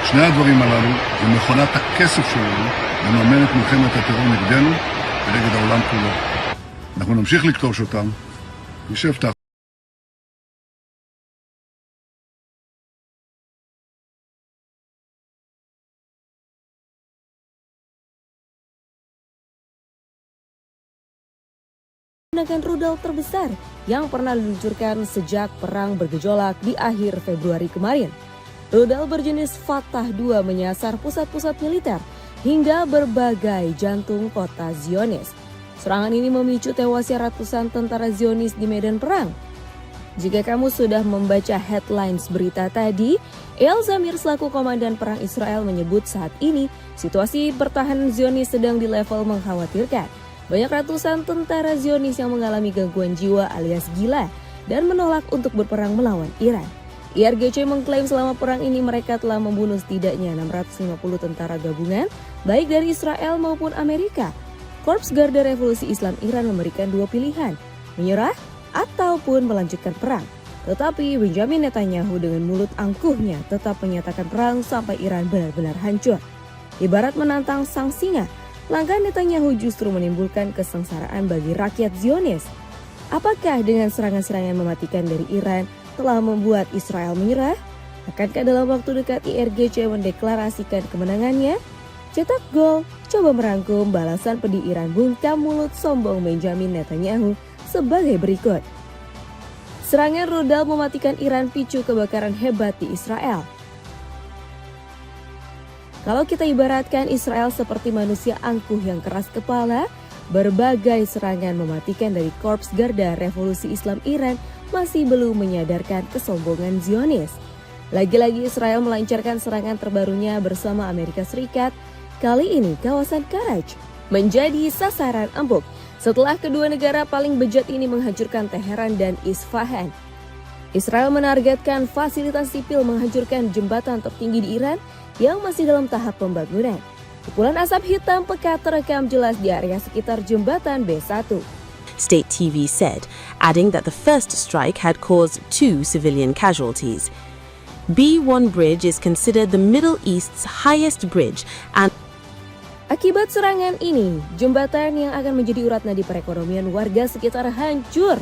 שני הדברים הללו הם מכונת הכסף שלנו לממן את מלחמת הטרור נגדנו ונגד העולם כולו. אנחנו נמשיך לכתוש אותם, נשב תחת. Menggunakan rudal terbesar yang pernah diluncurkan sejak perang bergejolak di akhir Februari kemarin. Rudal berjenis Fatah II menyasar pusat-pusat militer hingga berbagai jantung kota Zionis. Serangan ini memicu tewasnya ratusan tentara Zionis di medan perang. Jika kamu sudah membaca headlines berita tadi, Eyal Zamir selaku komandan perang Israel menyebut saat ini situasi pertahanan Zionis sedang di level mengkhawatirkan. Banyak ratusan tentara Zionis yang mengalami gangguan jiwa alias gila dan menolak untuk berperang melawan Iran. IRGC mengklaim selama perang ini mereka telah membunuh setidaknya 650 tentara gabungan, baik dari Israel maupun Amerika. Korps Garda Revolusi Islam Iran memberikan dua pilihan, menyerah ataupun melanjutkan perang. Tetapi Benjamin Netanyahu dengan mulut angkuhnya tetap menyatakan perang sampai Iran benar-benar hancur. Ibarat menantang sang singa, langkah Netanyahu justru menimbulkan kesengsaraan bagi rakyat Zionis. Apakah dengan serangan-serangan mematikan dari Iran telah membuat Israel menyerah? Akankah dalam waktu dekat IRGC mendeklarasikan kemenangannya? Cetak gol, coba merangkum balasan pedih Iran bungkam mulut sombong Benjamin Netanyahu sebagai berikut. Serangan rudal mematikan Iran picu kebakaran hebat di Israel. Kalau kita ibaratkan Israel seperti manusia angkuh yang keras kepala, berbagai serangan mematikan dari Korps Garda Revolusi Islam Iran masih belum menyadarkan kesombongan Zionis. Lagi-lagi Israel melancarkan serangan terbarunya bersama Amerika Serikat. Kali ini kawasan Karaj menjadi sasaran empuk setelah kedua negara paling bejat ini menghancurkan Teheran dan Isfahan. Israel menargetkan fasilitas sipil menghancurkan jembatan tertinggi di Iran yang masih dalam tahap pembangunan. Kepulan asap hitam pekat terekam jelas di area sekitar jembatan B1. State TV said, adding that the first strike had caused 2 civilian casualties. B1 Bridge is considered the Middle East's highest bridge and Akibat serangan ini, jembatan yang akan menjadi urat nadi perekonomian warga sekitar hancur.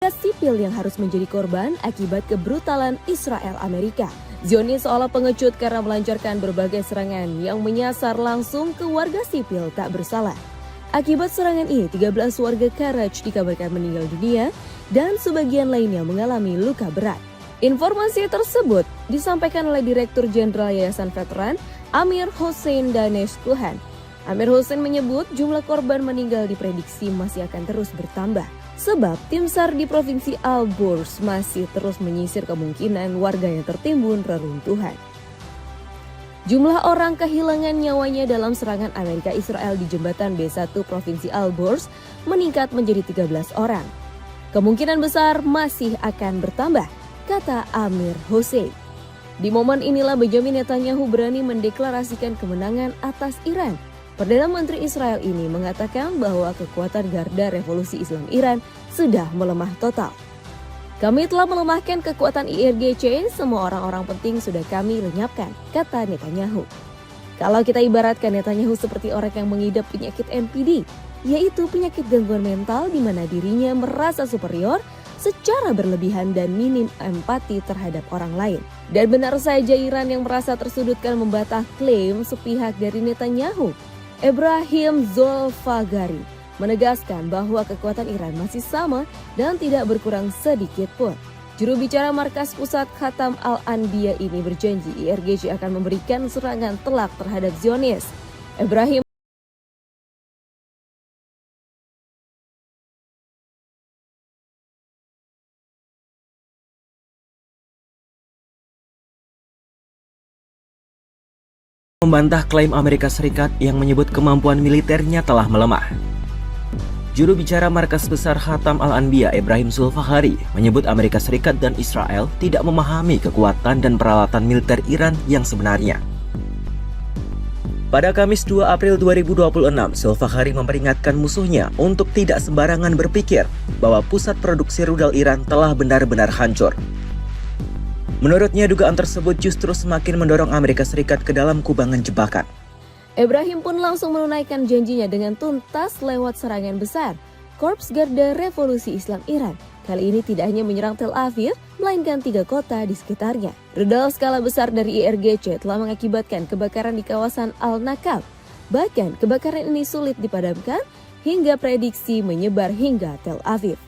Sipil yang harus menjadi korban akibat kebrutalan Israel Amerika. Zionis seolah pengecut karena melancarkan berbagai serangan yang menyasar langsung ke warga sipil tak bersalah. Akibat serangan ini, 13 warga Karaj dikabarkan meninggal dunia dan sebagian lainnya mengalami luka berat. Informasi tersebut disampaikan oleh Direktur Jenderal Yayasan Veteran Amir Hossein Danesh Kuhan. Amir Hossein menyebut jumlah korban meninggal diprediksi masih akan terus bertambah. Sebab tim SAR di Provinsi Al-Burs masih terus menyisir kemungkinan warga yang tertimbun reruntuhan. Jumlah orang kehilangan nyawanya dalam serangan Amerika Israel di jembatan B1 Provinsi Al-Burs meningkat menjadi 13 orang. Kemungkinan besar masih akan bertambah, kata Amir Hossein. Di momen inilah Benjamin Netanyahu berani mendeklarasikan kemenangan atas Iran. Perdana Menteri Israel ini mengatakan bahwa kekuatan Garda Revolusi Islam Iran sudah melemah total. Kami telah melemahkan kekuatan IRGC, semua orang-orang penting sudah kami lenyapkan, kata Netanyahu. Kalau kita ibaratkan Netanyahu seperti orang yang mengidap penyakit NPD, yaitu penyakit gangguan mental di mana dirinya merasa superior secara berlebihan dan minim empati terhadap orang lain. Dan benar saja Iran yang merasa tersudutkan membantah klaim sepihak dari Netanyahu. Ebrahim Zolfagari menegaskan bahwa kekuatan Iran masih sama dan tidak berkurang sedikit pun. Juru bicara Markas Pusat Khatam Al-Anbiya ini berjanji IRGC akan memberikan serangan telak terhadap Zionis. Ebrahim membantah klaim Amerika Serikat yang menyebut kemampuan militernya telah melemah. Juru bicara Markas Besar Khatam Al-Anbiya Ibrahim Zulfakhari menyebut Amerika Serikat dan Israel tidak memahami kekuatan dan peralatan militer Iran yang sebenarnya. Pada Kamis 2 April 2026, Zulfakhari memperingatkan musuhnya untuk tidak sembarangan berpikir bahwa pusat produksi rudal Iran telah benar-benar hancur. Menurutnya, dugaan tersebut justru semakin mendorong Amerika Serikat ke dalam kubangan jebakan. Ibrahim pun langsung menunaikan janjinya dengan tuntas lewat serangan besar Korps Garda Revolusi Islam Iran. Kali ini tidak hanya menyerang Tel Aviv, melainkan 3 kota di sekitarnya. Rudal skala besar dari IRGC telah mengakibatkan kebakaran di kawasan Al-Nakab. Bahkan kebakaran ini sulit dipadamkan hingga prediksi menyebar hingga Tel Aviv.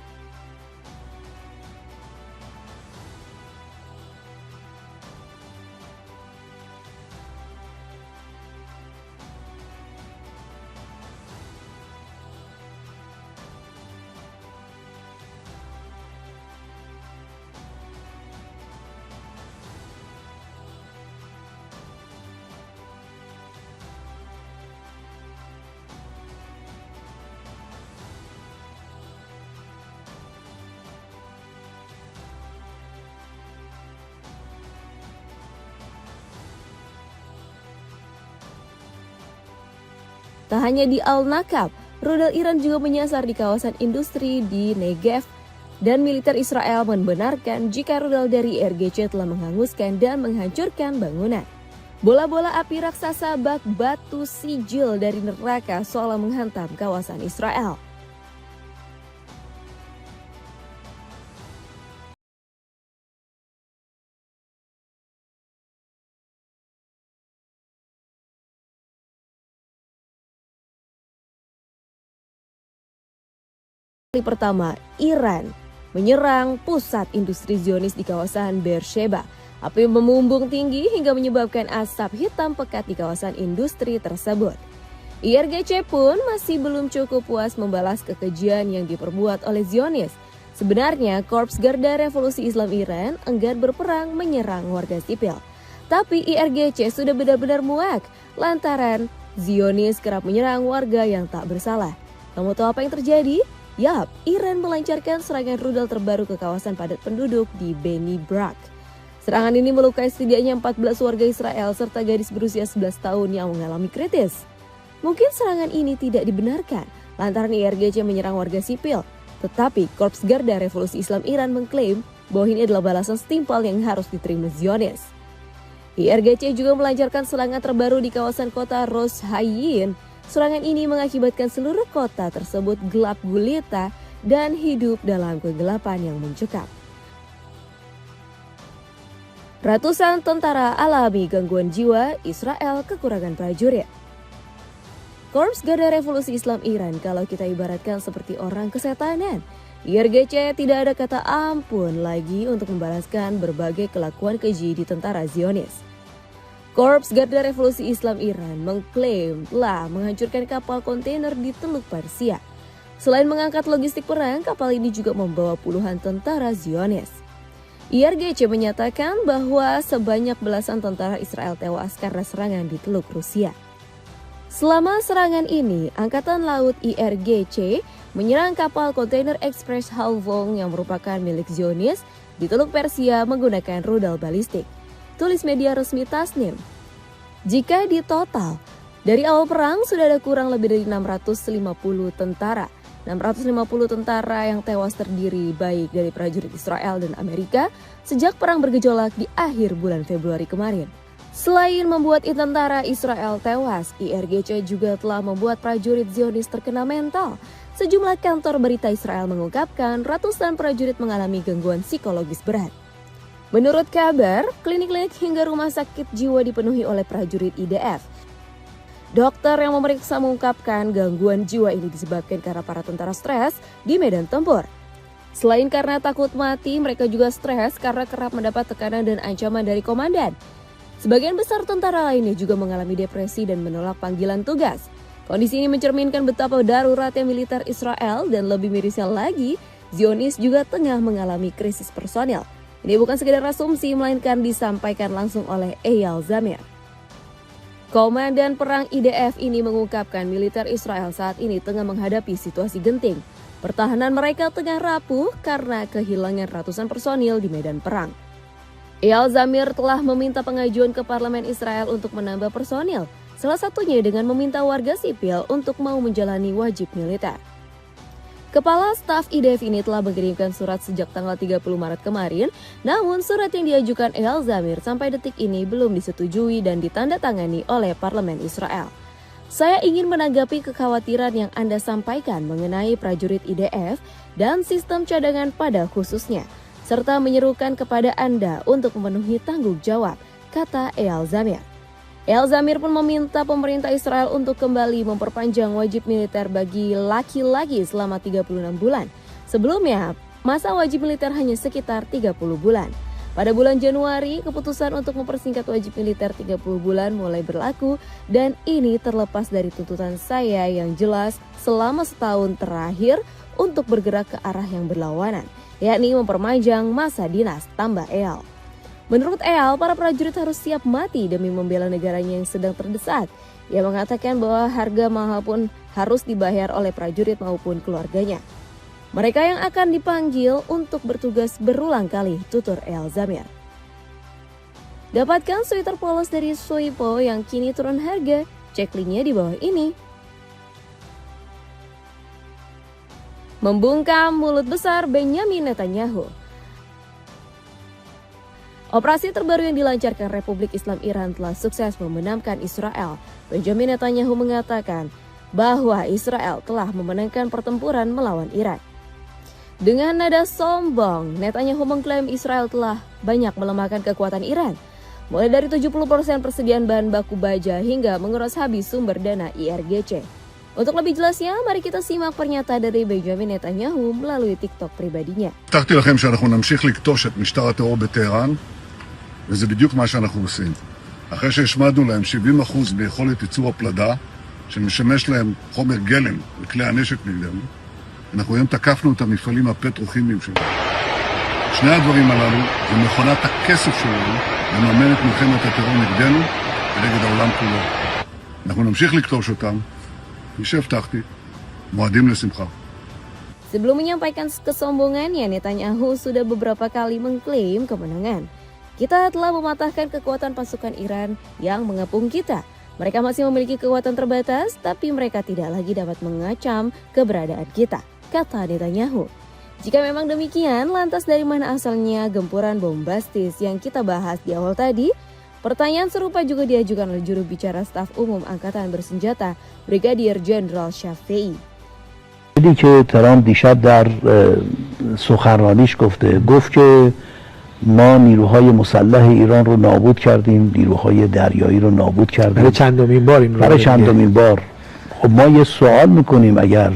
Tak hanya di Al-Nakab, rudal Iran juga menyasar di kawasan industri di Negev, dan militer Israel membenarkan jika rudal dari IRGC telah menghanguskan dan menghancurkan bangunan. Bola-bola api raksasa bak batu sijil dari neraka seolah menghantam kawasan Israel. Kali pertama, Iran menyerang pusat industri Zionis di kawasan Beersheba. Api memumbung tinggi hingga menyebabkan asap hitam pekat di kawasan industri tersebut. IRGC pun masih belum cukup puas membalas kekejian yang diperbuat oleh Zionis. Sebenarnya, Korps Garda Revolusi Islam Iran enggan berperang menyerang warga sipil. Tapi IRGC sudah benar-benar muak lantaran Zionis kerap menyerang warga yang tak bersalah. Kamu tahu apa yang terjadi? Yap, Iran melancarkan serangan rudal terbaru ke kawasan padat penduduk di Beni Brak. Serangan ini melukai setidaknya 14 warga Israel serta gadis berusia 11 tahun yang mengalami kritis. Mungkin serangan ini tidak dibenarkan lantaran IRGC menyerang warga sipil. Tetapi Korps Garda Revolusi Islam Iran mengklaim bahwa ini adalah balasan setimpal yang harus diterima Zionis. IRGC juga melancarkan serangan terbaru di kawasan kota Ros Hayyin. Serangan ini mengakibatkan seluruh kota tersebut gelap gulita dan hidup dalam kegelapan yang mencekam. Ratusan tentara alami gangguan jiwa, Israel kekurangan prajurit. Korps Garda Revolusi Islam Iran kalau kita ibaratkan seperti orang kesetanan. IRGC tidak ada kata ampun lagi untuk membalaskan berbagai kelakuan keji di tentara Zionis. Korps Garda Revolusi Islam Iran mengklaim telah menghancurkan kapal kontainer di Teluk Persia. Selain mengangkat logistik perang, kapal ini juga membawa puluhan tentara Zionis. IRGC menyatakan bahwa sebanyak belasan tentara Israel tewas karena serangan di Teluk Rusia. Selama serangan ini, Angkatan Laut IRGC menyerang kapal kontainer Express Halvong yang merupakan milik Zionis di Teluk Persia menggunakan rudal balistik. Tulis media resmi Tasnim. Jika ditotal, dari awal perang sudah ada kurang lebih dari 650 tentara. 650 tentara yang tewas terdiri baik dari prajurit Israel dan Amerika sejak perang bergejolak di akhir bulan Februari kemarin. Selain membuat tentara Israel tewas, IRGC juga telah membuat prajurit Zionis terkena mental. Sejumlah kantor berita Israel mengungkapkan ratusan prajurit mengalami gangguan psikologis berat. Menurut kabar, klinik-klinik hingga rumah sakit jiwa dipenuhi oleh prajurit IDF. Dokter yang memeriksa mengungkapkan gangguan jiwa ini disebabkan karena para tentara stres di medan tempur. Selain karena takut mati, mereka juga stres karena kerap mendapat tekanan dan ancaman dari komandan. Sebagian besar tentara lainnya juga mengalami depresi dan menolak panggilan tugas. Kondisi ini mencerminkan betapa daruratnya militer Israel dan lebih mirisnya lagi, Zionis juga tengah mengalami krisis personil. Ini bukan sekedar asumsi, melainkan disampaikan langsung oleh Eyal Zamir. Komandan Perang IDF ini mengungkapkan militer Israel saat ini tengah menghadapi situasi genting. Pertahanan mereka tengah rapuh karena kehilangan ratusan personil di medan perang. Eyal Zamir telah meminta pengajuan ke parlemen Israel untuk menambah personil, salah satunya dengan meminta warga sipil untuk mau menjalani wajib militer. Kepala Staf IDF ini telah mengirimkan surat sejak tanggal 30 Maret kemarin, namun surat yang diajukan Eyal Zamir sampai detik ini belum disetujui dan ditandatangani oleh parlemen Israel. Saya ingin menanggapi kekhawatiran yang Anda sampaikan mengenai prajurit IDF dan sistem cadangan pada khususnya, serta menyerukan kepada Anda untuk memenuhi tanggung jawab, kata Eyal Zamir. Eyal Zamir pun meminta pemerintah Israel untuk kembali memperpanjang wajib militer bagi laki-laki selama 36 bulan. Sebelumnya, masa wajib militer hanya sekitar 30 bulan. Pada bulan Januari, keputusan untuk mempersingkat wajib militer 30 bulan mulai berlaku dan ini terlepas dari tuntutan saya yang jelas selama setahun terakhir untuk bergerak ke arah yang berlawanan, yakni memperpanjang masa dinas, tambah Eyal. Menurut Eyal, para prajurit harus siap mati demi membela negaranya yang sedang terdesak. Ia mengatakan bahwa harga mahal pun harus dibayar oleh prajurit maupun keluarganya. Mereka yang akan dipanggil untuk bertugas berulang kali, tutur Eyal Zamir. Dapatkan sweater polos dari Soipo yang kini turun harga, cek linknya di bawah ini. Membungkam mulut besar Benjamin Netanyahu. Operasi terbaru yang dilancarkan Republik Islam Iran telah sukses memenamkan Israel. Benjamin Netanyahu mengatakan bahwa Israel telah memenangkan pertempuran melawan Iran. Dengan nada sombong, Netanyahu mengklaim Israel telah banyak melemahkan kekuatan Iran, mulai dari 70% persediaan bahan baku baja hingga menguras habis sumber dana IRGC. Untuk lebih jelasnya, mari kita simak pernyataan dari Benjamin Netanyahu melalui TikTok pribadinya. הבטחתי לכם שאנחנו נמשיך לכתוש את משטר הטרור בטהרן, וזה בדיוק מה שאנחנו עושים. אחרי שהשמדנו להם 70% ביכולת ייצור הפלדה, שמשמש להם חומר גלם לכלי הנשק נגדנו, אנחנו היום תקפנו את המפעלים הפטרוכימיים שלנו. שני הדברים הללו זה מכונת הכסף שלנו לממן את מלחמת הטרור נגדנו ונגד העולם כולו. אנחנו נמשיך לכתוש אותם, כפי שהבטחתי, מועדים לשמחה. Sebelum menyampaikan kesombongannya, Netanyahu sudah beberapa kali mengklaim kemenangan. Kita telah mematahkan kekuatan pasukan Iran yang mengepung kita. Mereka masih memiliki kekuatan terbatas, tapi mereka tidak lagi dapat mengacam keberadaan kita, kata Netanyahu. Jika memang demikian, lantas dari mana asalnya gempuran bombastis yang kita bahas di awal tadi? Pertanyaan serupa juga diajukan oleh juru bicara Staf Umum Angkatan Bersenjata, Brigadier Jenderal Shafei. دیدی که ترامپ دیشب در سخنرانیش گفت که ما نیروهای مسلح ایران رو نابود کردیم، نیروهای دریایی رو نابود کردیم. برای چندمین بار این رو برای چندمین بار. خب ما یه سوال میکنیم، اگر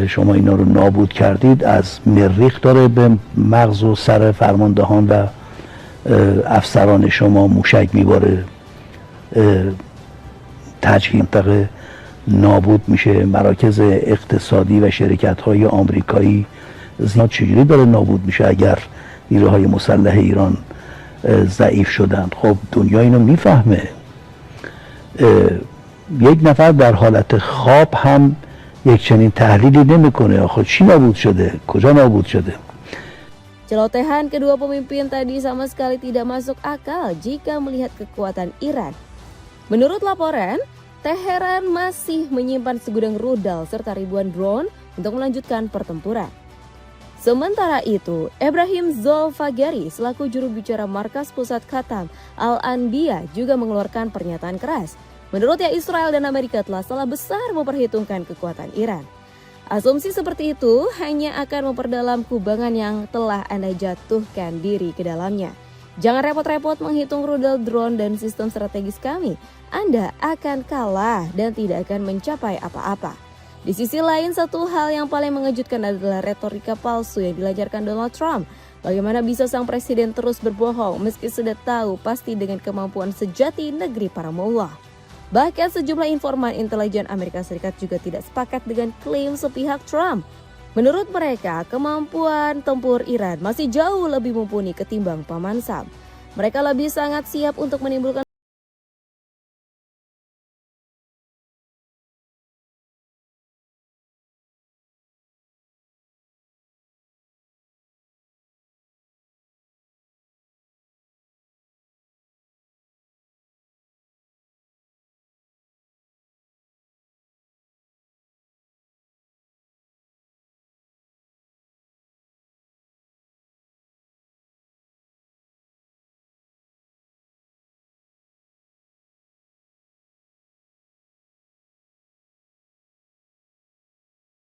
شما اینا رو نابود کردید، از مریخ داره به مغز و سر فرماندهان و افسران شما موشک میباره، تجهیز منطقه نابود میشه، مراکز اقتصادی و شرکت‌های آمریکایی چجوری داره نابود میشه اگر نیروهای مسلح ایران ضعیف شدند؟ خب دنیا اینو میفهمه. یک نفر در حالت خواب هم یک چنین تحلیلی نمیکنه. آخه چی نابود شده؟ کجا نابود شده؟ Celotehan kedua pemimpin tadi sama sekali tidak masuk akal jika melihat kekuatan Iran. Menurut laporan, Teheran masih menyimpan segudang rudal serta ribuan drone untuk melanjutkan pertempuran. Sementara itu, Ibrahim Zolfagari selaku juru bicara Markas Pusat Khatam Al-Anbiya juga mengeluarkan pernyataan keras. Menurutnya Israel dan Amerika telah salah besar memperhitungkan kekuatan Iran. Asumsi seperti itu hanya akan memperdalam kubangan yang telah Anda jatuhkan diri ke dalamnya. Jangan repot-repot menghitung rudal drone dan sistem strategis kami. Anda akan kalah dan tidak akan mencapai apa-apa. Di sisi lain, satu hal yang paling mengejutkan adalah retorika palsu yang dilancarkan Donald Trump. Bagaimana bisa sang presiden terus berbohong meski sudah tahu pasti dengan kemampuan sejati negeri para mullah. Bahkan sejumlah informan intelijen Amerika Serikat juga tidak sepakat dengan klaim sepihak Trump. Menurut mereka, kemampuan tempur Iran masih jauh lebih mumpuni ketimbang Paman Sam. Mereka lebih sangat siap untuk menimbulkan